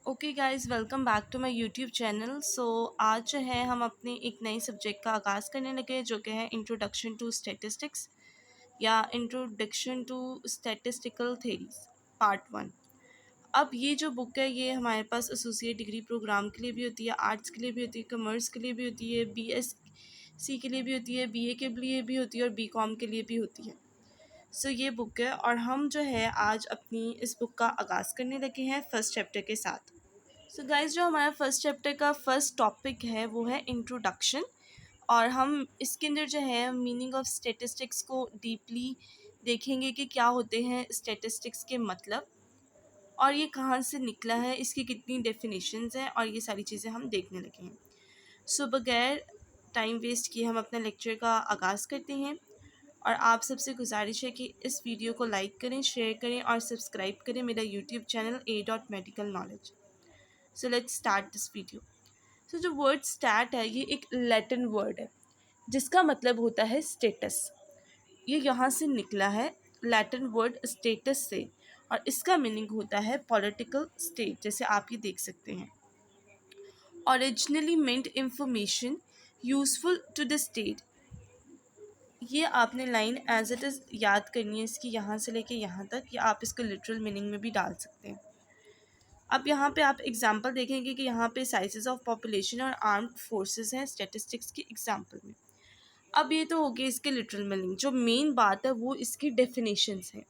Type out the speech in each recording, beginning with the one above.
Okay guys, welcome back to my YouTube channel. आज जो है हम अपने एक नए सब्जेक्ट का आगाज़ करने लगे हैं, जो कि है इंट्रोडक्शन टू स्टैटिस्टिक्स या introduction to statistical theories part 1। अब ये जो बुक है ये हमारे पास एसोसिएट डिग्री प्रोग्राम के लिए भी होती है, आर्ट्स के लिए भी होती है, कॉमर्स के लिए भी होती है, बीएससी के लिए भी होती है, बीए के लिए भी होती है और बीकॉम के लिए भी होती है। ये बुक है और हम जो है आज अपनी इस बुक का आगाज़ करने लगे हैं फर्स्ट चैप्टर के साथ। गाइस, जो हमारा फर्स्ट चैप्टर का फर्स्ट टॉपिक है वो है इंट्रोडक्शन। और हम इसके अंदर जो है मीनिंग ऑफ स्टैटिस्टिक्स को डीपली देखेंगे कि क्या होते हैं स्टैटिस्टिक्स के मतलब, और ये कहाँ से निकला है, इसकी कितनी डेफिनेशंस हैं, और ये सारी चीज़ें हम देखने लगे हैं। बगैर टाइम वेस्ट किए हम अपना लेक्चर का आगाज़ करते हैं। और आप सबसे गुजारिश है कि इस वीडियो को लाइक करें, शेयर करें और सब्सक्राइब करें मेरा YouTube channel A.Medical Knowledge। Let's start this video. जो वर्ड स्टैट है ये एक लैटिन वर्ड है जिसका मतलब होता है स्टेटस। ये यहाँ से निकला है, लैटिन वर्ड स्टेटस से, और इसका मीनिंग होता है पॉलिटिकल स्टेट, जैसे आप ये देख सकते हैं। Originally meant information useful to the state. ये आपने लाइन एज इट इज़ याद करनी है, इसकी यहाँ से लेके यहाँ तक, या आप इसको लिटरल मीनिंग में भी डाल सकते हैं। अब यहाँ पे आप एग्जांपल देखेंगे कि यहाँ पे साइजेस ऑफ पॉपुलेशन और आर्म्ड फोर्सेस हैं स्टैटिस्टिक्स के एग्जांपल में। अब ये तो हो गया इसके लिटरल मीनिंग। जो मेन बात है वो इसकी डेफिनेशंस हैं।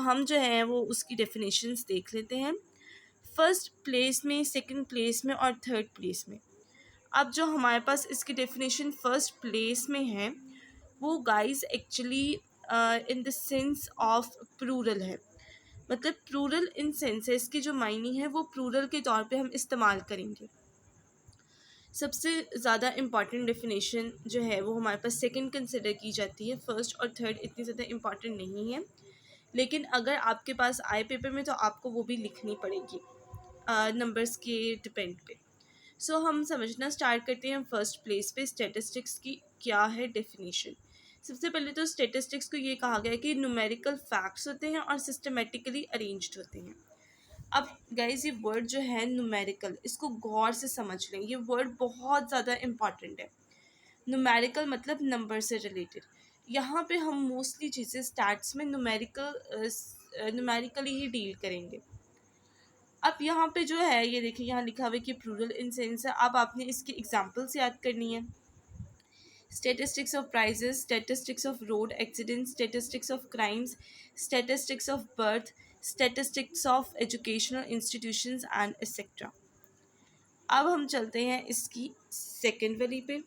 हम जो है वो उसकी डेफिनेशंस देख लेते हैं, फर्स्ट प्लेस में, सेकंड प्लेस में और थर्ड प्लेस में। अब जो हमारे पास इसकी डेफिनेशन फर्स्ट प्लेस में है वो guys actually in the sense of plural है। मतलब प्लूरल इन सेंस है, इसकी जो मायनी है वो प्लूरल के तौर पे हम इस्तेमाल करेंगे। सबसे ज़्यादा इम्पॉर्टेंट डेफिनेशन जो है वो हमारे पास सेकंड कंसिडर की जाती है, फर्स्ट और थर्ड इतनी ज़्यादा इम्पॉर्टेंट नहीं है, लेकिन अगर आपके पास आए पेपर में तो आपको वो भी लिखनी पड़ेगी नंबर्स के डिपेंड पे। हम समझना स्टार्ट करते हैं फर्स्ट प्लेस पे स्टैटिस्टिक्स की क्या है डेफिनेशन। सबसे पहले तो स्टैटिस्टिक्स को ये कहा गया है कि न्यूमेरिकल फैक्ट्स होते हैं और सिस्टमेटिकली अरेंज्ड होते हैं। अब गाइस, ये वर्ड जो है न्यूमेरिकल, इसको गौर से समझ लें, ये वर्ड बहुत ज़्यादा इम्पॉर्टेंट है। न्यूमेरिकल मतलब नंबर से रिलेटेड। यहाँ पे हम मोस्टली चीज़ें स्टैट्स में न्यूमेरिकली ही डील करेंगे। अब यहाँ पे जो है ये देखिए, यहाँ लिखा हुआ है कि प्लूरल इन सेंस है। अब आपने इसकी एग्जांपल्स याद करनी है। Statistics of prices, statistics of road accident, statistics of crimes, statistics of birth, statistics of educational institutions and etcetera. अब हम चलते हैं इसकी सेकेंड वाली पे।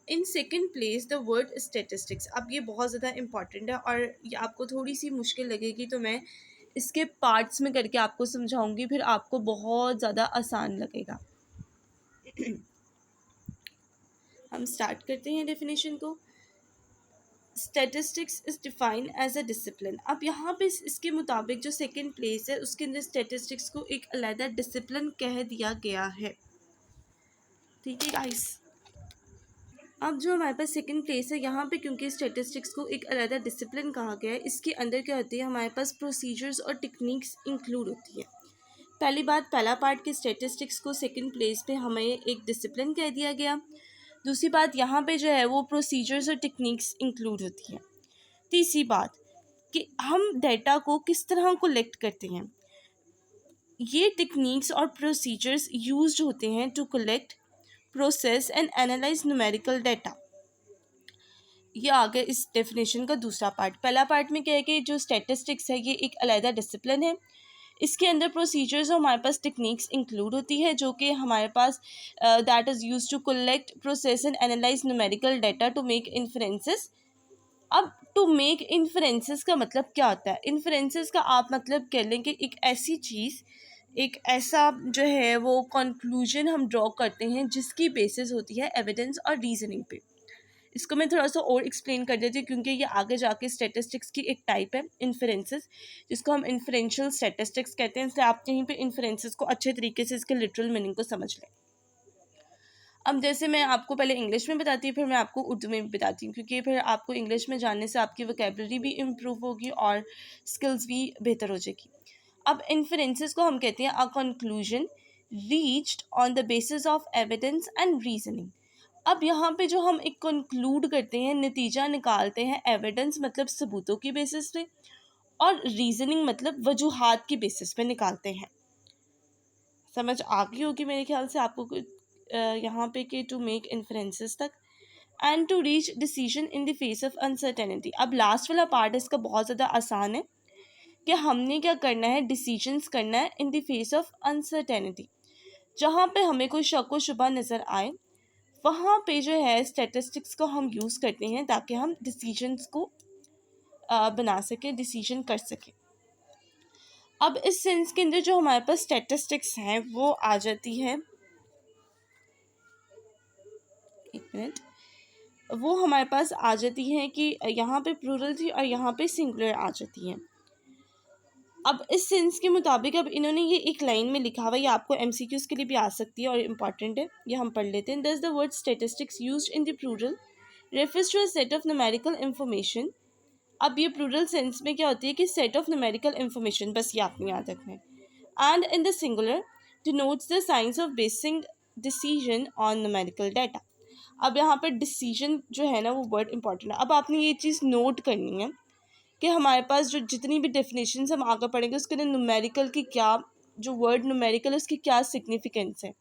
In second place the word statistics. अब ये बहुत ज़्यादा इम्पॉर्टेंट है और ये आपको थोड़ी सी मुश्किल लगेगी, तो मैं इसके पार्ट्स में करके आपको समझाऊंगी, फिर आपको बहुत ज़्यादा आसान लगेगा। हम स्टार्ट करते हैं डेफिनेशन को। Statistics is defined as a discipline. अब यहाँ पे इसके मुताबिक जो सेकेंड प्लेस है उसके अंदर स्टैटिस्टिक्स को एक अलग डिसिप्लिन कह दिया गया है। ठीक है गाइस। अब जो हमारे पास सेकंड प्लेस है यहाँ पे, क्योंकि स्टैटिस्टिक्स को एक अलग डिसिप्लिन कहा गया है, इसके अंदर क्या होती है, हमारे पास प्रोसीजर्स और टेक्निक्स इंक्लूड होती है। पहली बात, पहला पार्ट के स्टैटिस्टिक्स को सेकंड प्लेस पे हमें एक डिसिप्लिन कह दिया गया। दूसरी बात, यहाँ पे जो है वो प्रोसीजर्स और टेक्निक्स इंक्लूड होती हैं। तीसरी बात कि हम डाटा को किस तरह कलेक्ट करते हैं। ये टेक्निक्स और प्रोसीजर्स यूज्ड होते हैं to collect, process and analyse numerical data. ये आ गया इस डेफिनेशन का दूसरा पार्ट। पहला पार्ट में क्या है कि जो स्टैटिस्टिक्स है ये एक अलग डिसिप्लिन है, इसके अंदर प्रोसीजर्स और हमारे पास टेक्निक्स इंक्लूड होती है जो कि हमारे पास that is use to collect, process and analyse numerical data to make inferences. अब टू मेक इन्फ्रेंसेस का मतलब क्या होता है? इन्फ्रेंसेस का आप मतलब कह लें कि एक ऐसी चीज़, एक ऐसा जो है वो कंक्लूजन हम ड्रॉ करते हैं जिसकी बेसिस होती है एविडेंस और रीजनिंग पे। इसको मैं थोड़ा सा और एक्सप्लेन कर देती हूँ क्योंकि ये आगे जाके स्टैटिस्टिक्स की एक टाइप है, इन्फरेंसेस, जिसको हम इन्फरेंशियल स्टैटिस्टिक्स कहते हैं। इसलिए आप यहीं पे इन्फरेंसेस को अच्छे तरीके से इसके लिटरल मीनिंग को समझ लें। अब जैसे मैं आपको पहले इंग्लिश में बताती हूँ, फिर मैं आपको उर्दू में भी बताती हूँ, क्योंकि फिर आपको इंग्लिश में जानने से आपकी वोकेबलरी भी इम्प्रूव होगी और स्किल्स भी बेहतर हो जाएगी। अब इन्फरेंसेस को हम कहते हैं a conclusion reached on the basis of evidence and reasoning. अब यहाँ पे जो हम एक कंक्लूड करते हैं, नतीजा निकालते हैं, एविडेंस मतलब सबूतों की बेसिस पे, और रीजनिंग मतलब वजूहात की बेसिस पे निकालते हैं। समझ आ गई होगी मेरे ख्याल से आपको यहाँ पे कि टू मेक इन्फ्रेंसेस तक and to reach decision in the face of uncertainty. अब लास्ट वाला पार्ट इसका बहुत ज़्यादा आसान है कि हमने क्या करना है, डिसीजंस करना है इन द फेस ऑफ अनसर्टेनिटी। जहाँ पे हमें कोई शक व शुबा नज़र आए वहाँ पे जो है स्टैटिस्टिक्स को हम यूज़ करते हैं ताकि हम डिसीजंस को बना सकें, डिसीजन कर सकें। अब इस सेंस के अंदर जो हमारे पास स्टैटिस्टिक्स हैं वो आ जाती है, एक मिनट, वो हमारे पास आ जाती हैं कि यहाँ पे प्लूरल थी और यहाँ पे सिंगुलर आ जाती हैं। अब इस सेंस के मुताबिक अब इन्होंने ये एक लाइन में लिखा हुआ, ये आपको एमसीक्यूज़ के लिए भी आ सकती है और इम्पॉर्टेंट है, ये हम पढ़ लेते हैं। Thus the word statistics used in the plural refers to a set of numerical information. अब ये प्लूरल सेंस में क्या होती है कि सेट ऑफ न्यूमेरिकल इंफॉर्मेशन, बस ये आपने याद रखना है। And in the singular denotes the science of basin decision on numerical data. अब यहाँ पर डिसीजन जो है ना वो वर्ड इंपॉर्टेंट है। अब आपने ये चीज़ नोट करनी है कि हमारे पास जो जितनी भी डेफिनेशंस हम आगे पढ़ेंगे उसके अंदर न्यूमेरिकल की क्या, जो वर्ड न्यूमेरिकल है उसकी क्या सिग्निफिकेंस है।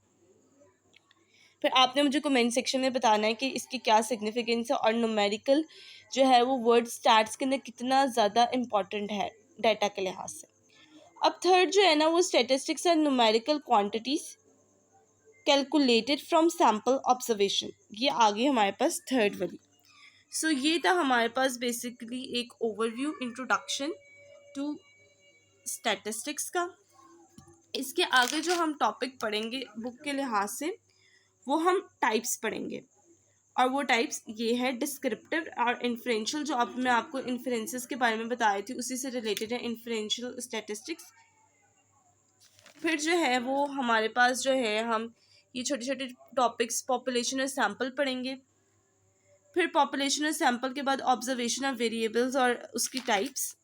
फिर आपने मुझे कमेंट सेक्शन में बताना है कि इसकी क्या सिग्निफिकेंस है और न्यूमेरिकल जो है वो वर्ड स्टैट्स के अंदर कितना ज़्यादा इम्पॉर्टेंट है डाटा के लिहाज से। अब थर्ड जो है ना वो statistics and numerical quantities calculated from sample observation. ये आ गई हमारे पास थर्ड वाली। सो ये था हमारे पास बेसिकली एक ओवरव्यू, इंट्रोडक्शन टू स्टैटिस्टिक्स का। इसके आगे जो हम टॉपिक पढ़ेंगे बुक के लिहाज से वो हम टाइप्स पढ़ेंगे, और वो टाइप्स ये है डिस्क्रिप्टिव और इन्फ्रेंशियल। जो अब मैं आपको इन्फ्रेंसेस के बारे में बताई थी उसी से रिलेटेड है इन्फ्रेंशियल स्टैटिस्टिक्स। फिर जो है वो हमारे पास जो है हम ये छोटे छोटे टॉपिक्स पॉपुलेशन और सैम्पल पढ़ेंगे। फिर पॉपुलेशन और सैम्पल के बाद ऑब्जर्वेशन ऑफ वेरिएबल्स और उसकी टाइप्स।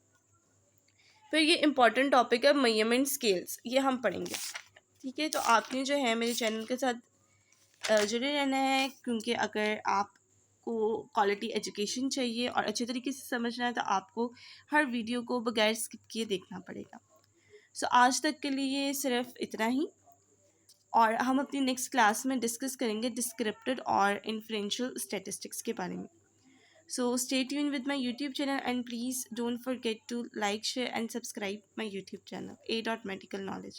फिर ये इंपॉर्टेंट टॉपिक है मेजरमेंट स्केल्स, ये हम पढ़ेंगे। ठीक है, तो आपने जो है मेरे चैनल के साथ जुड़े रहना है, क्योंकि अगर आपको क्वालिटी एजुकेशन चाहिए और अच्छे तरीके से समझना है तो आपको हर वीडियो को बगैर स्किप किए देखना पड़ेगा। सो आज तक के लिए सिर्फ इतना ही, और हम अपनी नेक्स्ट क्लास में डिस्कस करेंगे डिस्क्रिप्टिव और इन्फ्रेंशियल स्टैटिस्टिक्स के बारे में। So stay tuned with my YouTube channel and please don't forget to like, share and subscribe my YouTube channel, A. Medical Knowledge.